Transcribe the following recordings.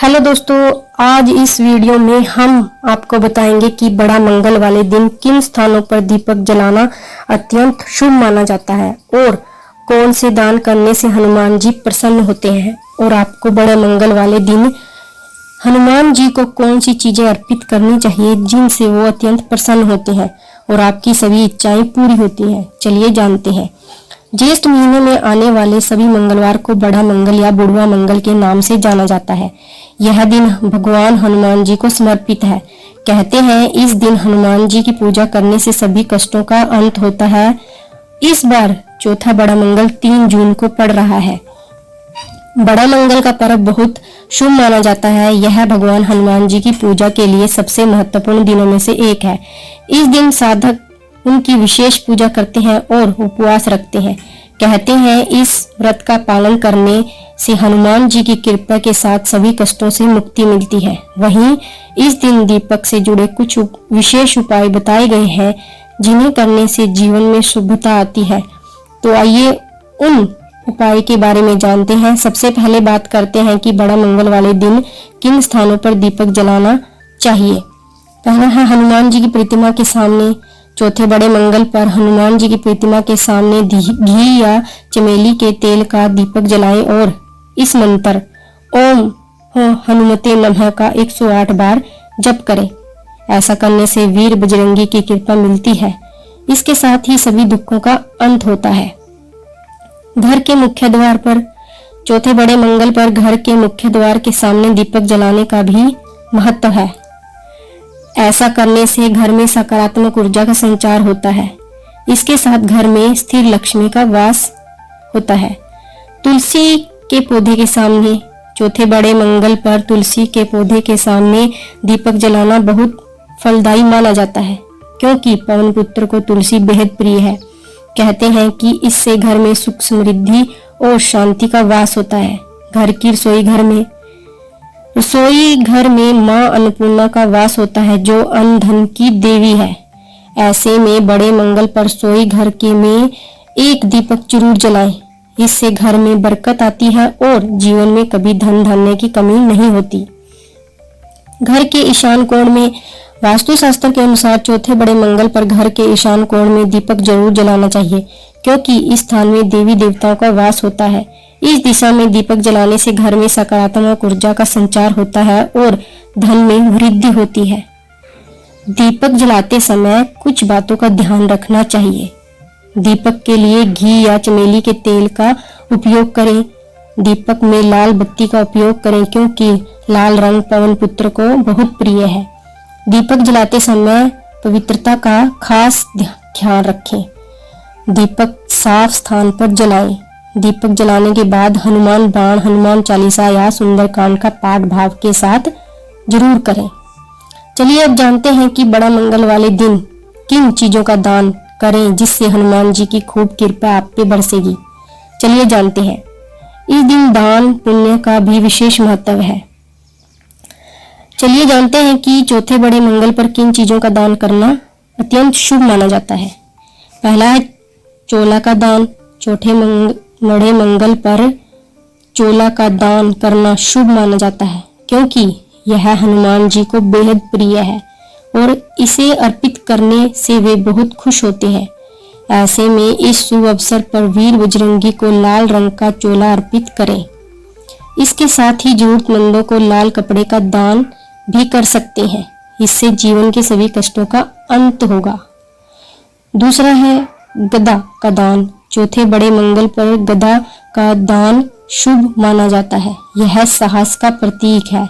Hello दोस्तों, आज इस वीडियो में हम आपको बताएंगे कि बड़ा मंगल वाले दिन किन स्थानों पर दीपक जलाना अत्यंत शुभ माना जाता है और कौन से दान करने से हनुमान जी प्रसन्न होते हैं और आपको बड़े मंगल वाले दिन हनुमान जी को कौन सी चीजें अर्पित करनी चाहिए जिनसे वो अत्यंत प्रसन्न होते हैं और आपकी सभी इच्छाएं पूरी होती हैं। चलिए जानते हैं। ज्येष्ठ महीने में आने वाले सभी मंगलवार को बड़ा मंगल या बुढ़वा मंगल के नाम से जाना जाता है। यह दिन भगवान हनुमान जी को समर्पित है। कहते हैं इस दिन हनुमान जी की पूजा करने से सभी कष्टों का अंत होता है। इस बार चौथा बड़ा मंगल 3 जून को पड़ रहा है। बड़ा मंगल का पर्व बहुत शुभ माना जाता है। यह भगवान हनुमान जी की पूजा के लिए सबसे महत्वपूर्ण दिनों में से एक है। इस दिन साधक उनकी विशेष पूजा करते हैं और उपवास रखते हैं। कहते हैं इस व्रत का पालन करने से हनुमान जी की कृपा के साथ सभी कष्टों से मुक्ति मिलती है। वहीं इस दिन दीपक से जुड़े कुछ विशेष उपाय बताए गए हैं जिन्हें करने से जीवन में शुभता आती है। तो आइए उन उपाय के बारे में जानते हैं। सबसे पहले बात करते हैं कि बड़ा मंगल वाले दिन किन स्थानों पर दीपक जलाना चाहिए। पहला है हनुमान जी की प्रतिमा के सामने। चौथे बड़े मंगल पर हनुमान जी की प्रतिमा के सामने घी या चमेली के तेल का दीपक जलाएं और इस मंत्र ओम हनुमते नमः का 108 बार जप करें। ऐसा करने से वीर बजरंगी की कृपा मिलती है। इसके साथ ही सभी दुखों का अंत होता है। घर के मुख्य द्वार पर चौथे बड़े मंगल पर घर के मुख्य द्वार के सामने दीपक जलाने का भी महत्व है। ऐसा करने से घर में सकारात्मक ऊर्जा का संचार होता है। इसके साथ घर में स्थिर लक्ष्मी का वास होता है। तुलसी के पौधे के सामने चौथे बड़े मंगल पर तुलसी के पौधे के सामने दीपक जलाना बहुत फलदायी माना जाता है, क्योंकि पवन पुत्र को तुलसी बेहद प्रिय है। कहते हैं कि इससे घर में सुख समृद्धि और शांति का वास होता है। घर की रसोई घर में मां अन्नपूर्णा का वास होता है, जो अन्न धन की देवी है। ऐसे में बड़े मंगल पर रसोई घर के में एक दीपक जरूर जलाएं। इससे घर में बरकत आती है और जीवन में कभी धन धान्य की कमी नहीं होती। घर के ईशान कोण में वास्तुशास्त्र के अनुसार चौथे बड़े मंगल पर घर के ईशान कोण में दीपक जरूर जलाना चाहिए, क्योंकि इस स्थान में देवी देवताओं का वास होता है। इस दिशा में दीपक जलाने से घर में सकारात्मक ऊर्जा का संचार होता है और धन में वृद्धि होती है। दीपक जलाते समय कुछ बातों का ध्यान रखना चाहिए। दीपक के लिए घी या चमेली के तेल का उपयोग करें। दीपक में लाल बत्ती का उपयोग करें, क्योंकि लाल रंग पवन पुत्र को बहुत प्रिय है। दीपक जलाते समय पवित्रता का खास ख्याल रखें। दीपक साफ स्थान पर जलाएं। दीपक जलाने के बाद हनुमान बाण, हनुमान चालीसा या सुंदरकांड का पाठ भाव के साथ जरूर करें। चलिए अब जानते हैं कि बड़ा मंगल वाले दिन किन चीजों का दान करें जिससे हनुमान जी की खूब कृपा आप पे बरसेगी। चलिए जानते हैं। इस दिन दान पुण्य का भी विशेष महत्व है। चलिए जानते हैं कि चौथे बड़े मंगल पर किन चीजों का दान करना अत्यंत शुभ माना जाता है। पहला है चोला का दान। चौथे बड़े मंगल पर चोला का दान करना शुभ माना जाता है, क्योंकि यह हनुमान जी को बेहद प्रिय है और इसे अर्पित करने से वे बहुत खुश होते हैं। ऐसे में इस शुभ अवसर पर वीर बजरंगी को लाल रंग का चोला अर्पित करें। इसके साथ ही जरूरतमंदों को लाल कपड़े का दान भी कर सकते हैं। इससे जीवन के सभी कष्टों का अंत होगा। दूसरा है गदा का दान। चौथे बड़े मंगल पर गदा का दान शुभ माना जाता है। यह साहस का प्रतीक है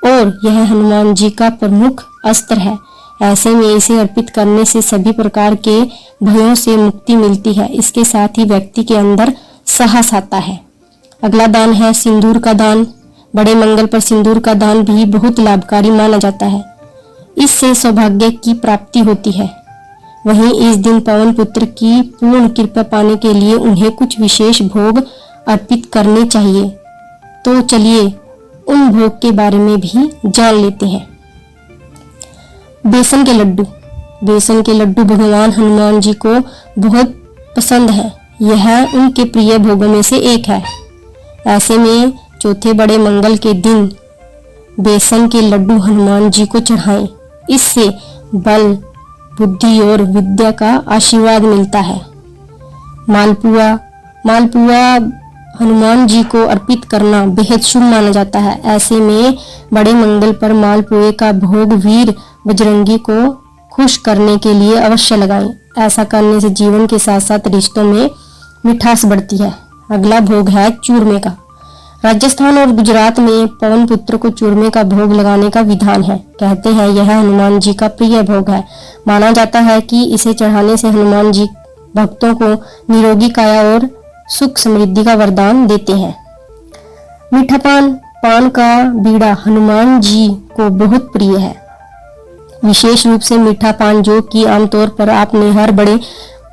और यह हनुमान जी का प्रमुख अस्त्र है। ऐसे में इसे अर्पित करने से सभी प्रकार के भयों से मुक्ति मिलती है। इसके साथ ही व्यक्ति के अंदर साहस आता है। अगला दान है सिंदूर का दान। बड़े मंगल पर सिंदूर का दान भी बहुत लाभकारी माना जाता है। इससे सौभाग्य की प्राप्ति होती है। वहीं इस दिन पवन पुत्र की पूर्ण कृपा पाने के लिए उन्हें कुछ विशेष भोग अर्पित करने चाहिए। तो चलिए उन भोग के बारे में भी जान लेते हैं। बेसन के लड्डू। बेसन के लड्डू भगवान हनुमान जी को बहुत पसंद है। यह उनके प्रिय भोगों में से एक है। ऐसे में चौथे बड़े मंगल के दिन बेसन के लड्डू हनुमान जी को चढ़ाएं। इससे बल, बुद्धि और विद्या का आशीर्वाद मिलता है। मालपुआ हनुमान जी को अर्पित करना बेहद शुभ माना जाता है। ऐसे में बड़े मंगल पर मालपुए का भोग वीर बजरंगी को खुश करने के लिए अवश्य लगाएं। ऐसा करने से जीवन के साथ साथ रिश्तों में मिठास बढ़ती है। अगला भोग है चूरमे का। राजस्थान और गुजरात में पवन पुत्र को चूरमे का भोग लगाने का विधान है। कहते हैं यह हनुमान जी का प्रिय भोग है। माना जाता है कि इसे चढ़ाने से हनुमान जी भक्तों को निरोगी काया और सुख समृद्धि का वरदान देते हैं। मीठा पान का बीड़ा हनुमान जी को बहुत प्रिय है। विशेष रूप से मीठा पान, जो कि आमतौर पर आपने हर बड़े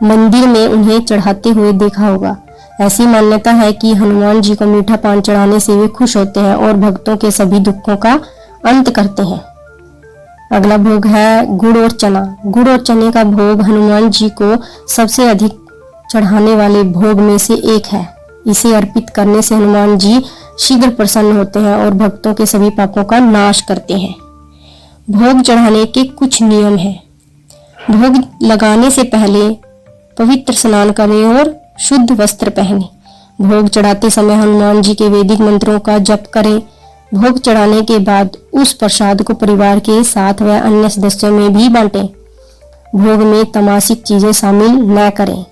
मंदिर में उन्हें चढ़ाते हुए देखा होगा। ऐसी मान्यता है कि हनुमान जी को मीठा पान चढ़ाने से वे खुश होते हैं और भक्तों के सभी दुखों का अंत करते हैं। अगला भोग है गुड़ और चना। गुड़ और चने का भोग हनुमान जी को सबसे अधिक चढ़ाने वाले भोग में से एक है। इसे अर्पित करने से हनुमान जी शीघ्र प्रसन्न होते हैं और भक्तों के सभी पापों का नाश करते हैं। भोग चढ़ाने के कुछ नियम हैं। भोग लगाने से पहले पवित्र स्नान करें और शुद्ध वस्त्र पहने। भोग चढ़ाते समय हनुमान जी के वैदिक मंत्रों का जप करें। भोग चढ़ाने के बाद उस प्रसाद को परिवार के साथ व अन्य सदस्यों में भी बांटें। भोग में तमासिक चीजें शामिल न करें।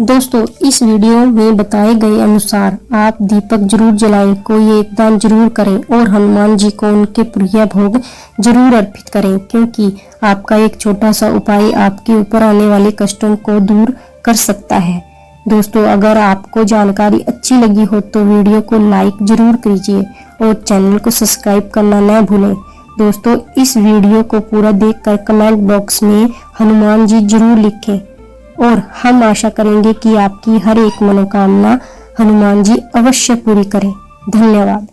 दोस्तों इस वीडियो में बताए गए अनुसार आप दीपक जरूर जलाएं, कोई एक दान जरूर करें और हनुमान जी को उनके प्रिय भोग जरूर अर्पित करें, क्योंकि आपका एक छोटा सा उपाय आपके ऊपर आने वाले कष्टों को दूर कर सकता है। दोस्तों अगर आपको जानकारी अच्छी लगी हो तो वीडियो को लाइक जरूर कीजिए और चैनल को सब्सक्राइब करना न भूलें। दोस्तों इस वीडियो को पूरा देखकर कमेंट बॉक्स में हनुमान जी जरूर लिखें और हम आशा करेंगे कि आपकी हर एक मनोकामना हनुमान जी अवश्य पूरी करें। धन्यवाद।